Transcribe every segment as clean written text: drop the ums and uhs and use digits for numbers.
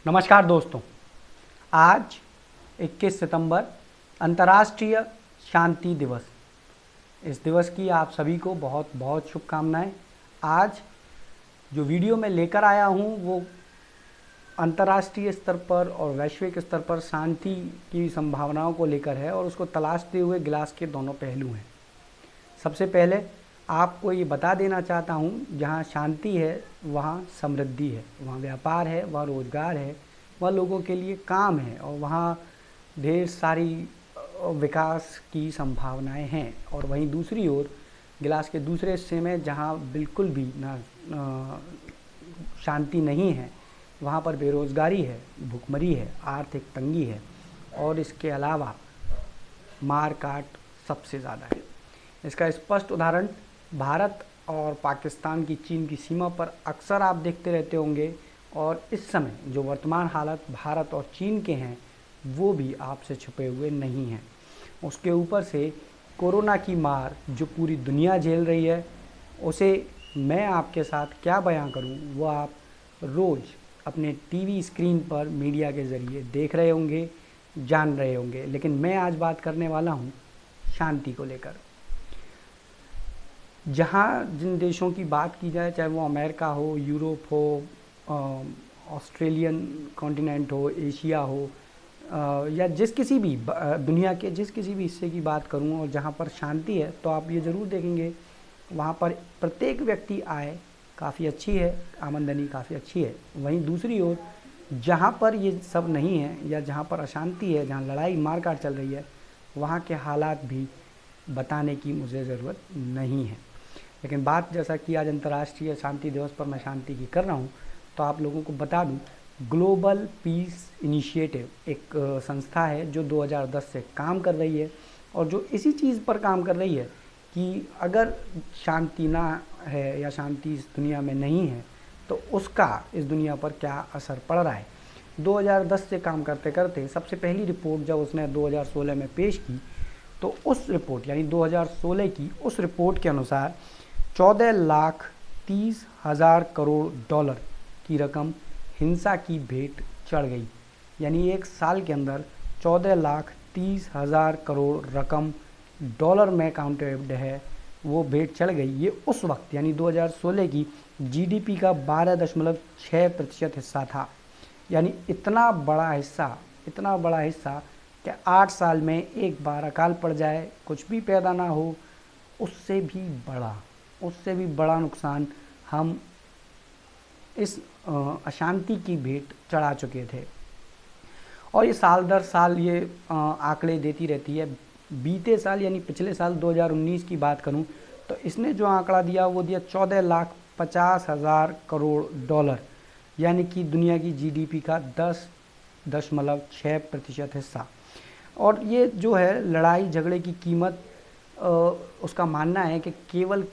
नमस्कार दोस्तों। आज 21 सितंबर अंतर्राष्ट्रीय शांति दिवस। इस दिवस की आप सभी को बहुत बहुत शुभकामनाएं। आज जो वीडियो मैं लेकर आया हूं वो अंतर्राष्ट्रीय स्तर पर और वैश्विक स्तर पर शांति की संभावनाओं को लेकर है और उसको तलाशते हुए गिलास के दोनों पहलू हैं। सबसे पहले आपको ये बता देना चाहता हूँ, जहाँ शांति है वहाँ समृद्धि है, वहाँ व्यापार है, वहाँ रोजगार है, वहाँ लोगों के लिए काम है और वहाँ ढेर सारी विकास की संभावनाएं हैं। और वहीं दूसरी ओर गिलास के दूसरे हिस्से में जहाँ बिल्कुल भी ना शांति नहीं है, वहाँ पर बेरोजगारी है, भुखमरी है, आर्थिक तंगी है और इसके अलावा मार काट सबसे ज़्यादा है। इसका स्पष्ट उदाहरण भारत और पाकिस्तान की चीन की सीमा पर अक्सर आप देखते रहते होंगे और इस समय जो वर्तमान हालत भारत और चीन के हैं वो भी आपसे छुपे हुए नहीं हैं। उसके ऊपर से कोरोना की मार जो पूरी दुनिया झेल रही है, उसे मैं आपके साथ क्या बयां करूं वो आप रोज़ अपने टीवी स्क्रीन पर मीडिया के ज़रिए देख रहे होंगे, जान रहे होंगे। लेकिन मैं आज बात करने वाला हूं शांति को लेकर। जहाँ जिन देशों की बात की जाए, चाहे वो अमेरिका हो, यूरोप हो, ऑस्ट्रेलियन कॉन्टिनेंट हो, एशिया हो, या दुनिया के जिस किसी भी हिस्से की बात करूँ और जहाँ पर शांति है, तो आप ये ज़रूर देखेंगे वहाँ पर प्रत्येक व्यक्ति आय काफ़ी अच्छी है, आमदनी काफ़ी अच्छी है। वहीं दूसरी ओर जहाँ पर ये सब नहीं है या जहाँ पर अशांति है, जहाँ लड़ाई मारकाट चल रही है, वहाँ के हालात भी बताने की मुझे ज़रूरत नहीं है। लेकिन बात जैसा कि आज अंतर्राष्ट्रीय शांति दिवस पर मैं शांति की कर रहा हूँ, तो आप लोगों को बता दूँ, ग्लोबल पीस इनिशिएटिव एक संस्था है जो 2010 से काम कर रही है और जो इसी चीज़ पर काम कर रही है कि अगर शांति ना है या शांति इस दुनिया में नहीं है तो उसका इस दुनिया पर क्या असर पड़ रहा है। 2010 से काम करते करते सबसे पहली रिपोर्ट जब उसने 2016 में पेश की, तो उस रिपोर्ट यानी 2016 की उस रिपोर्ट के अनुसार 14,30,000 करोड़ डॉलर की रकम हिंसा की भेंट चढ़ गई। यानी एक साल के अंदर 14,30,000 करोड़ रकम डॉलर में काउंटेड है, वो भेंट चढ़ गई। ये उस वक्त यानी 2016 की जीडीपी का 12.6% हिस्सा था। यानी इतना बड़ा हिस्सा कि 8 साल में एक बार अकाल पड़ जाए, कुछ भी पैदा ना हो, उससे भी बड़ा नुकसान हम इस अशांति की भेंट चढ़ा चुके थे। और ये साल दर साल ये आंकड़े देती रहती है। बीते साल यानी पिछले साल 2019 की बात करूं तो इसने जो आंकड़ा दिया वो दिया 14,50,000 करोड़ डॉलर, यानी कि दुनिया की जीडीपी का 10.6% हिस्सा। और ये जो है लड़ाई झगड़े की कीमत, उसका मानना है कि केवल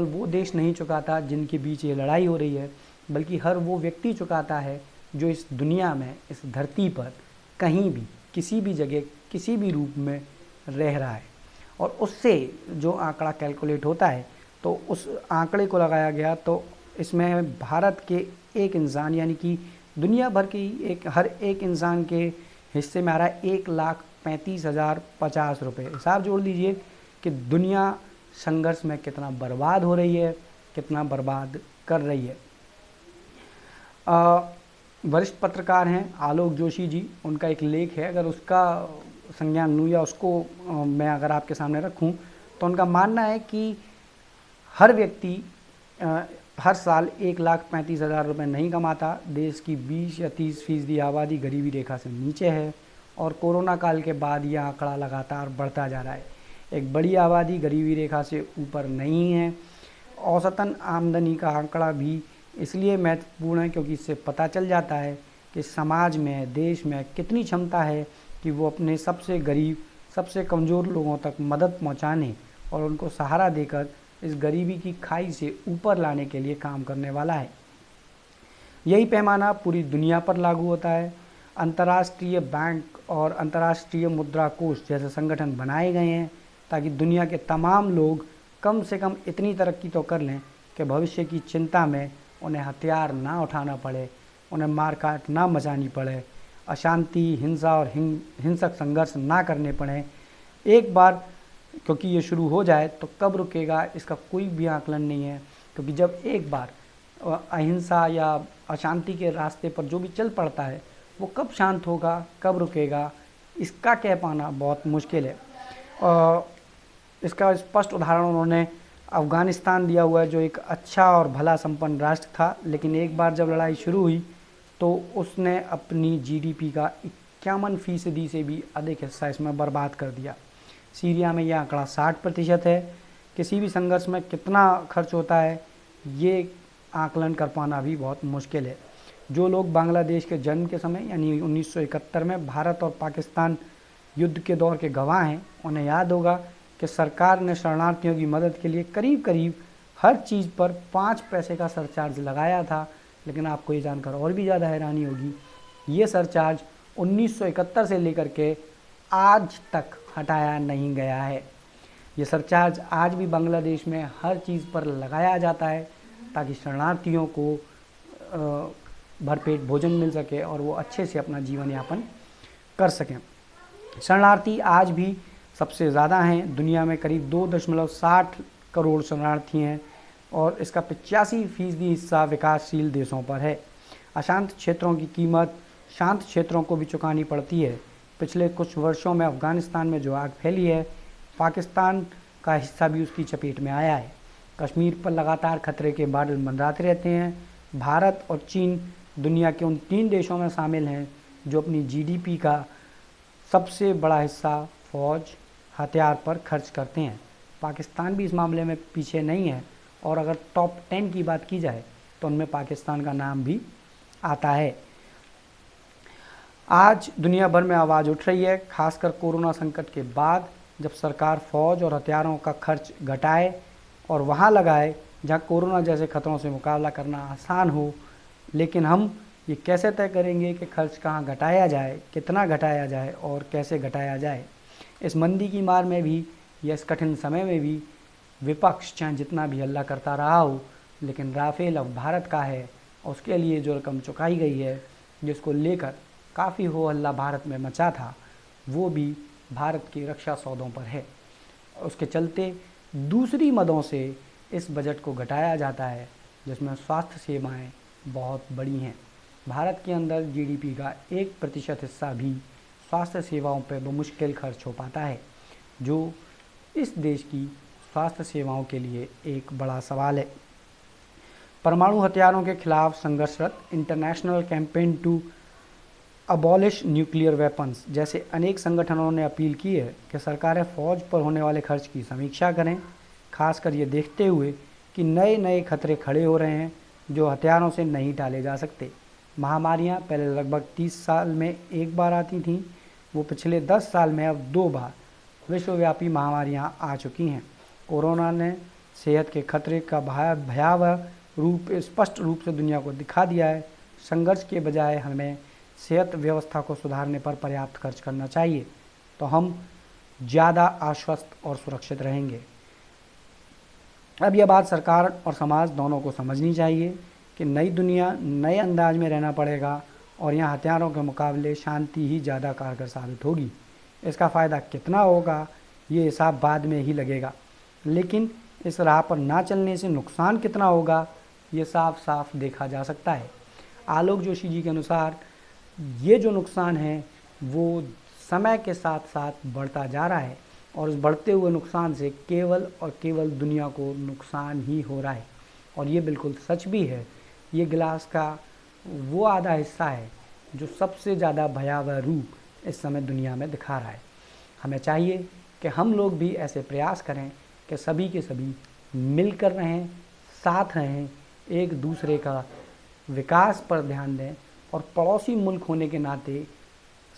वो देश नहीं चुकाता जिनके बीच ये लड़ाई हो रही है, बल्कि हर वो व्यक्ति चुकाता है जो इस दुनिया में, इस धरती पर कहीं भी, किसी भी जगह, किसी भी रूप में रह रहा है। और उससे जो आंकड़ा कैलकुलेट होता है, तो उस आंकड़े को लगाया गया तो इसमें भारत के एक इंसान यानी कि दुनिया भर के हर एक इंसान के हिस्से में आ रहा है 1,35,050 रुपये। हिसाब जोड़ लीजिए कि दुनिया संघर्ष में कितना बर्बाद हो रही है, कितना बर्बाद कर रही है। वरिष्ठ पत्रकार हैं आलोक जोशी जी, उनका एक लेख है, अगर उसका संज्ञान लूँ या उसको मैं अगर आपके सामने रखूं, तो उनका मानना है कि हर व्यक्ति हर साल 1,35,000 रुपये नहीं कमाता। देश की 20 या 30% आबादी गरीबी रेखा से नीचे है और कोरोना काल के बाद यह आंकड़ा लगातार बढ़ता जा रहा है। एक बड़ी आबादी गरीबी रेखा से ऊपर नहीं है। औसतन आमदनी का आंकड़ा भी इसलिए महत्वपूर्ण है क्योंकि इससे पता चल जाता है कि समाज में, देश में कितनी क्षमता है कि वो अपने सबसे गरीब, सबसे कमज़ोर लोगों तक मदद पहुंचाने और उनको सहारा देकर इस गरीबी की खाई से ऊपर लाने के लिए काम करने वाला है। यही पैमाना पूरी दुनिया पर लागू होता है। अंतर्राष्ट्रीय बैंक और अंतर्राष्ट्रीय मुद्रा कोष जैसे संगठन बनाए गए हैं ताकि दुनिया के तमाम लोग कम से कम इतनी तरक्की तो कर लें कि भविष्य की चिंता में उन्हें हथियार ना उठाना पड़े, उन्हें मार काट ना मचानी पड़े, अशांति, हिंसा और हिंसक संघर्ष ना करने पड़े। एक बार क्योंकि ये शुरू हो जाए तो कब रुकेगा इसका कोई भी आकलन नहीं है, क्योंकि जब एक बार अहिंसा या अशांति के रास्ते पर जो भी चल पड़ता है वो कब शांत होगा, कब रुकेगा, इसका कह पाना बहुत मुश्किल है। इसका स्पष्ट उदाहरण उन्होंने अफ़गानिस्तान दिया हुआ है, जो एक अच्छा और भला संपन्न राष्ट्र था, लेकिन एक बार जब लड़ाई शुरू हुई तो उसने अपनी जीडीपी का 51% से भी अधिक हिस्सा इसमें बर्बाद कर दिया। सीरिया में यह आंकड़ा 60% है। किसी भी संघर्ष में कितना खर्च होता है ये आकलन कर पाना भी बहुत मुश्किल है। जो लोग बांग्लादेश के जन्म के समय यानी 1971 में भारत और पाकिस्तान युद्ध के दौर के गवाह हैं, उन्हें याद होगा कि सरकार ने शरणार्थियों की मदद के लिए करीब करीब हर चीज़ पर 5 पैसे का सरचार्ज लगाया था। लेकिन आपको ये जानकर और भी ज़्यादा हैरानी होगी, ये सरचार्ज 1971 से लेकर के आज तक हटाया नहीं गया है। ये सरचार्ज आज भी बांग्लादेश में हर चीज़ पर लगाया जाता है ताकि शरणार्थियों को भरपेट भोजन मिल सके और वो अच्छे से अपना जीवन यापन कर सकें। शरणार्थी आज भी सबसे ज़्यादा हैं, दुनिया में करीब 2.60 करोड़ शरणार्थी हैं और इसका 85% हिस्सा विकासशील देशों पर है। अशांत क्षेत्रों की कीमत शांत क्षेत्रों को भी चुकानी पड़ती है। पिछले कुछ वर्षों में अफ़गानिस्तान में जो आग फैली है, पाकिस्तान का हिस्सा भी उसकी चपेट में आया है। कश्मीर पर लगातार खतरे के बादल मंडराते रहते हैं। भारत और चीन दुनिया के उन 3 देशों में शामिल हैं जो अपनी जीडीपी का सबसे बड़ा हिस्सा फौज, हथियार पर खर्च करते हैं। पाकिस्तान भी इस मामले में पीछे नहीं है और अगर टॉप 10 की बात की जाए तो उनमें पाकिस्तान का नाम भी आता है। आज दुनिया भर में आवाज़ उठ रही है, खासकर कोरोना संकट के बाद, जब सरकार फौज और हथियारों का खर्च घटाए और वहाँ लगाए जहाँ कोरोना जैसे खतरों से मुकाबला करना आसान हो। लेकिन हम ये कैसे तय करेंगे कि खर्च कहाँ घटाया जाए, कितना घटाया जाए और कैसे घटाया जाए। इस मंदी की मार में भी या इस कठिन समय में भी विपक्ष चाहे जितना भी हल्ला करता रहा हो, लेकिन राफेल अब भारत का है और उसके लिए जो रकम चुकाई गई है, जिसको लेकर काफ़ी हो हल्ला भारत में मचा था, वो भी भारत की रक्षा सौदों पर है। उसके चलते दूसरी मदों से इस बजट को घटाया जाता है, जिसमें स्वास्थ्य सेवाएं बहुत बड़ी हैं। भारत के अंदर जीडीपी का 1% हिस्सा भी स्वास्थ्य सेवाओं पर बमुश्किल खर्च हो पाता है, जो इस देश की स्वास्थ्य सेवाओं के लिए एक बड़ा सवाल है। परमाणु हथियारों के खिलाफ संघर्षरत International Campaign to Abolish Nuclear Weapons जैसे अनेक संगठनों ने अपील की है कि सरकारें फ़ौज पर होने वाले खर्च की समीक्षा करें, खासकर ये देखते हुए कि नए नए खतरे खड़े हो रहे हैं जो हथियारों से नहीं टाले जा सकते। महामारियां पहले लगभग 30 साल में एक बार आती थीं, वो पिछले 10 साल में अब 2 बार विश्वव्यापी महामारियां आ चुकी हैं। कोरोना ने सेहत के खतरे का भयावह रूप स्पष्ट रूप से दुनिया को दिखा दिया है। संघर्ष के बजाय हमें सेहत व्यवस्था को सुधारने पर पर्याप्त खर्च करना चाहिए, तो हम ज़्यादा आश्वस्त और सुरक्षित रहेंगे। अब यह बात सरकार और समाज दोनों को समझनी चाहिए कि नई दुनिया नए अंदाज में रहना पड़ेगा और यहाँ हथियारों के मुकाबले शांति ही ज़्यादा कारगर साबित होगी। इसका फ़ायदा कितना होगा ये हिसाब बाद में ही लगेगा, लेकिन इस राह पर ना चलने से नुकसान कितना होगा ये साफ साफ देखा जा सकता है। आलोक जोशी जी के अनुसार ये जो नुकसान है वो समय के साथ साथ बढ़ता जा रहा है और इस बढ़ते हुए नुकसान से केवल और केवल दुनिया को नुकसान ही हो रहा है। और ये बिल्कुल सच भी है। ये गिलास का वो आधा हिस्सा है जो सबसे ज़्यादा भयावह रूप इस समय दुनिया में दिखा रहा है। हमें चाहिए कि हम लोग भी ऐसे प्रयास करें कि सभी के सभी मिलकर रहें, साथ रहें, एक दूसरे का विकास पर ध्यान दें और पड़ोसी मुल्क होने के नाते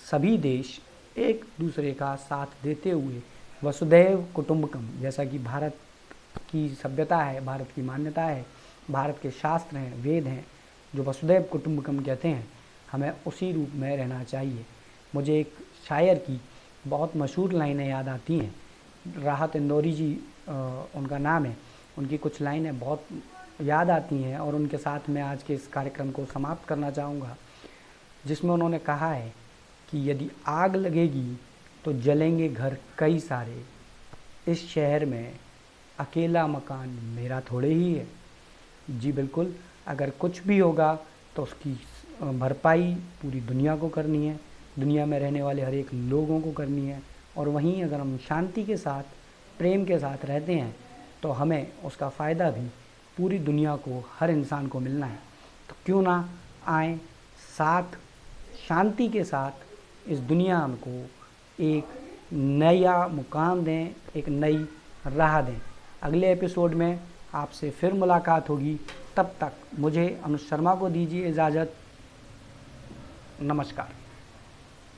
सभी देश एक दूसरे का साथ देते हुए वसुधैव कुटुंबकम, जैसा कि भारत की सभ्यता है, भारत की मान्यता है, भारत के शास्त्र हैं, वेद हैं, जो वसुधैव कुटुंबकम कहते हैं, हमें उसी रूप में रहना चाहिए। मुझे एक शायर की बहुत मशहूर लाइनें याद आती हैं। राहत इंदौरी जी उनका नाम है। उनकी कुछ लाइनें बहुत याद आती हैं और उनके साथ मैं आज के इस कार्यक्रम को समाप्त करना चाहूँगा, जिसमें उन्होंने कहा है कि यदि आग लगेगी तो जलेंगे घर कई सारे, इस शहर में अकेला मकान मेरा थोड़े ही है। जी बिल्कुल, अगर कुछ भी होगा तो उसकी भरपाई पूरी दुनिया को करनी है, दुनिया में रहने वाले हर एक लोगों को करनी है। और वहीं अगर हम शांति के साथ, प्रेम के साथ रहते हैं तो हमें उसका फ़ायदा भी पूरी दुनिया को, हर इंसान को मिलना है। तो क्यों ना आएँ साथ, शांति के साथ इस दुनिया को एक नया मुकाम दें, एक नई राह दें। अगले एपिसोड में आपसे फिर मुलाकात होगी। तब तक मुझे अनुज शर्मा को दीजिए इजाज़त। नमस्कार।